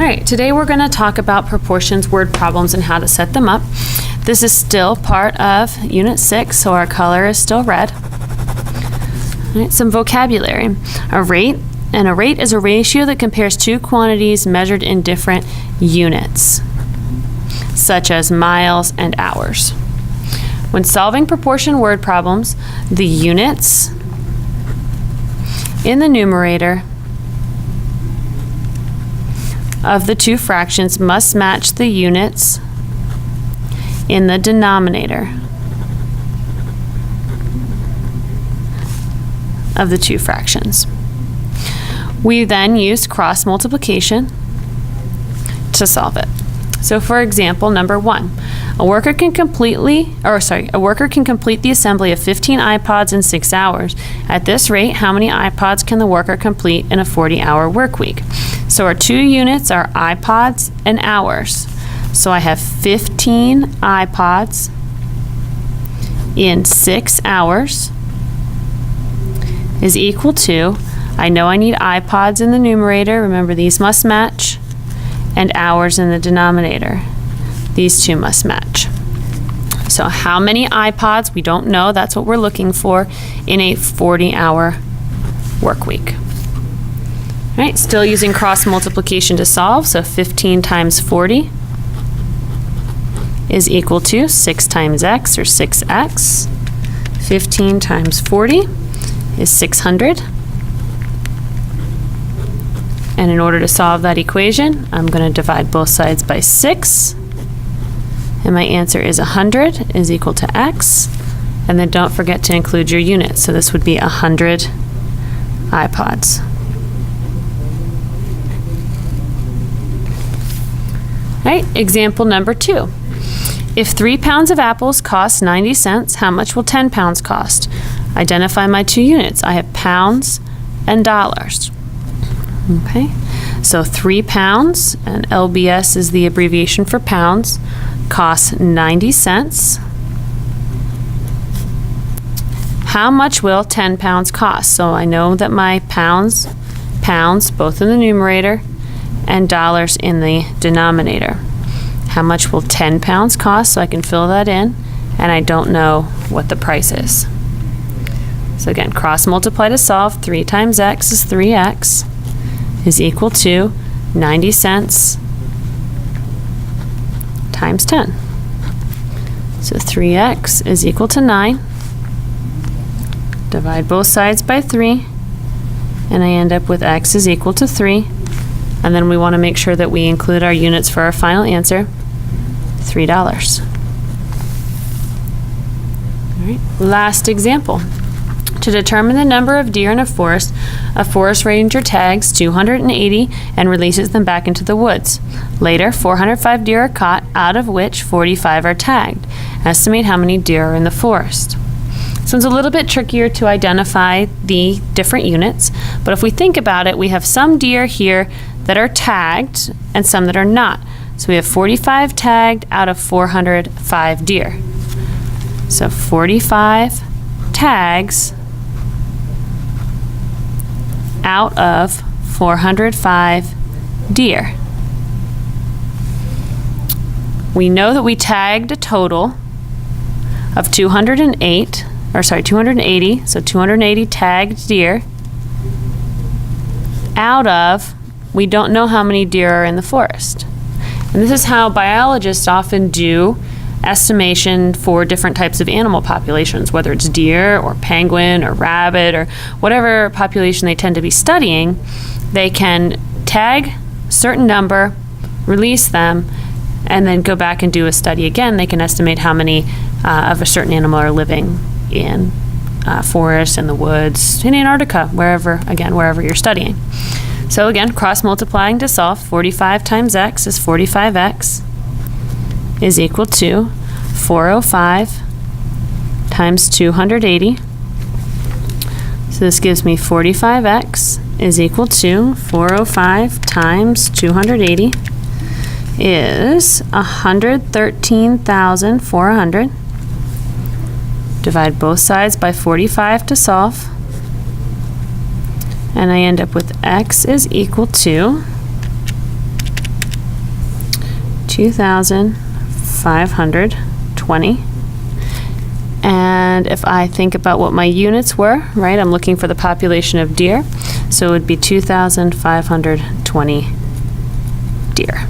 All right, today we're going to talk about proportions word problems and how to set them up. This is still part of Unit 6, so our color is still red. All right, some vocabulary. A rate, and a rate is a ratio that compares two quantities measured in different units, such as miles and hours. When solving proportion word problems, the units in the numerator of the two fractions must match the units in the denominator of the two fractions. We then use cross multiplication to solve it. So for example, number 1, a worker can complete the assembly of 15 iPods in 6 hours. At this rate, how many iPods can the worker complete in a 40-hour work week? So our two units are iPods and hours. So I have 15 iPods in 6 hours is equal to, I know I need iPods in the numerator, remember these must match, and hours in the denominator. These two must match. So how many iPods? We don't know. That's what we're looking for in a 40-hour work week. All right, still using cross multiplication to solve. So 15 times 40 is equal to 6 times x, or 6x. 15 times 40 is 600. And in order to solve that equation, I'm going to divide both sides by 6. And my answer is 100 is equal to x. And then don't forget to include your units. So this would be 100 iPods. All right, example number 2. If 3 pounds of apples cost 90 cents, how much will 10 pounds cost? Identify my two units. I have pounds and dollars. Okay, so 3 pounds, and LBS is the abbreviation for pounds, costs 90 cents. How much will 10 pounds cost? So I know that my pounds, both in the numerator, and dollars in the denominator. How much will 10 pounds cost? So I can fill that in, and I don't know what the price is. So again, cross multiply to solve. 3 times x is 3x. Is equal to 90 cents times 10. So 3x is equal to 9. Divide both sides by 3, and I end up with x is equal to 3. And then we want to make sure that we include our units for our final answer, $3. All right, last example. To determine the number of deer in a forest ranger tags 280 and releases them back into the woods. Later, 405 deer are caught, out of which 45 are tagged. Estimate how many deer are in the forest. So it's a little bit trickier to identify the different units, but if we think about it, we have some deer here that are tagged and some that are not. So we have 45 tagged out of 405 deer. So 45 tags out of 405 deer. We know that we tagged a total of 280, so 280 tagged deer out of, we don't know how many deer are in the forest. And this is how biologists often do estimation for different types of animal populations, whether it's deer or penguin or rabbit or whatever population they tend to be studying. They can tag a certain number, release them, and then go back and do a study again. They can estimate how many of a certain animal are living in forests, in the woods, in Antarctica, wherever you're studying. So again, cross multiplying to solve. 45 times x is 45x. Is equal to 405 times 280. So this gives me 45x is equal to 405 times 280 is 113,400. Divide both sides by 45 to solve. And I end up with x is equal to 2,520. And if I think about what my units were, right, I'm looking for the population of deer, so it would be 2,520 deer.